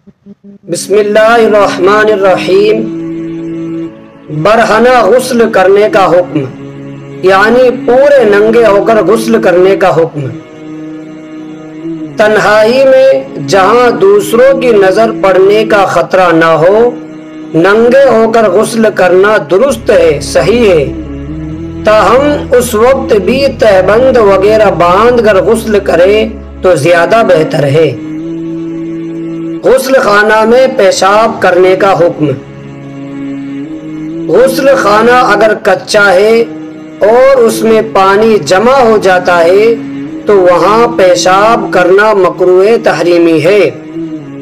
بسم اللہ الرحمن الرحیم۔ برہنہ غسل کرنے کا حکم، یعنی پورے ننگے ہو کر غسل کرنے کا حکم۔ تنہائی میں جہاں دوسروں کی نظر پڑنے کا خطرہ نہ ہو، ننگے ہو کر غسل کرنا درست ہے، صحیح ہے۔ تاہم اس وقت بھی تہبند وغیرہ باندھ کر غسل کرے تو زیادہ بہتر ہے۔ غسل خانہ میں پیشاب کرنے کا حکم۔ غسل خانہ اگر کچا ہے اور اس میں پانی جمع ہو جاتا ہے تو وہاں پیشاب کرنا مکروہ تحریمی ہے۔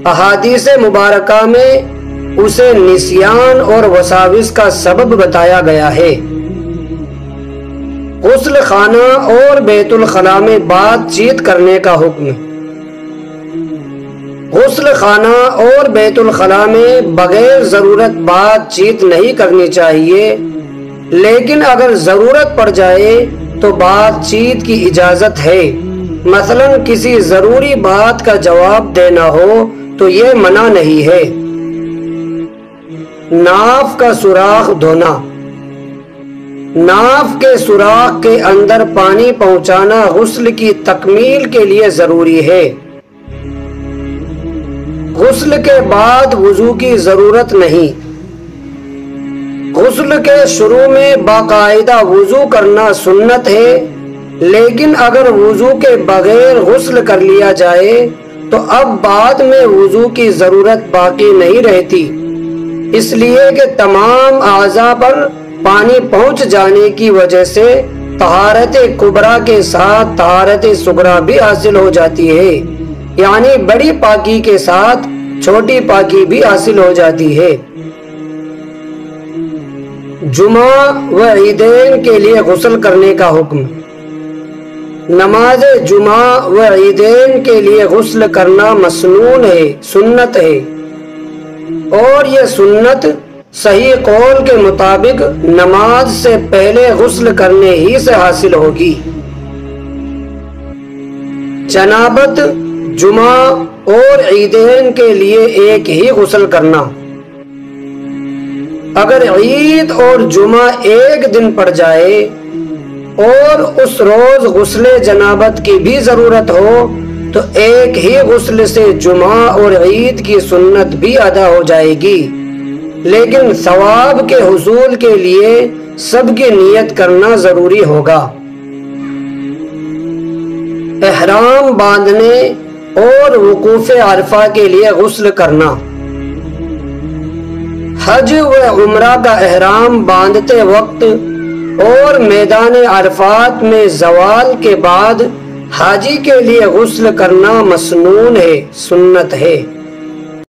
احادیث مبارکہ میں اسے نسیان اور وساوس کا سبب بتایا گیا ہے۔ غسل خانہ اور بیت الخلاء میں بات چیت کرنے کا حکم۔ غسل خانہ اور بیت الخلاء میں بغیر ضرورت بات چیت نہیں کرنی چاہیے، لیکن اگر ضرورت پڑ جائے تو بات چیت کی اجازت ہے۔ مثلا کسی ضروری بات کا جواب دینا ہو تو یہ منع نہیں ہے۔ ناف کا سوراخ دھونا۔ ناف کے سوراخ کے اندر پانی پہنچانا غسل کی تکمیل کے لیے ضروری ہے۔ غسل کے بعد وضو کی ضرورت نہیں۔ غسل کے شروع میں باقاعدہ وضو کرنا سنت ہے، لیکن اگر وضو کے بغیر غسل کر لیا جائے تو اب بعد میں وضو کی ضرورت باقی نہیں رہتی، اس لیے کہ تمام اعضاء پر پانی پہنچ جانے کی وجہ سے طہارت کبریٰ کے ساتھ طہارت صغریٰ بھی حاصل ہو جاتی ہے، یعنی بڑی پاکی کے ساتھ چھوٹی پاکی بھی حاصل ہو جاتی ہے۔ جمعہ و عیدین کے لیے غسل کرنے کا حکم۔ نماز جمعہ و عیدین کے لیے غسل کرنا مسنون ہے، سنت ہے، اور یہ سنت صحیح قول کے مطابق نماز سے پہلے غسل کرنے ہی سے حاصل ہوگی۔ جنابت جمعہ اور عیدین کے لیے ایک ہی غسل کرنا۔ اگر عید اور جمعہ ایک دن پڑ جائے اور اس روز غسل جنابت کی بھی ضرورت ہو تو ایک ہی غسل سے جمعہ اور عید کی سنت بھی ادا ہو جائے گی، لیکن ثواب کے حصول کے لیے سب کی نیت کرنا ضروری ہوگا۔ احرام باندھنے اور وقوف عرفہ کے لیے غسل کرنا۔ حج و عمرہ کا احرام باندھتے وقت اور میدان عرفات میں زوال کے بعد حاجی کے لیے غسل کرنا مسنون ہے، سنت ہے۔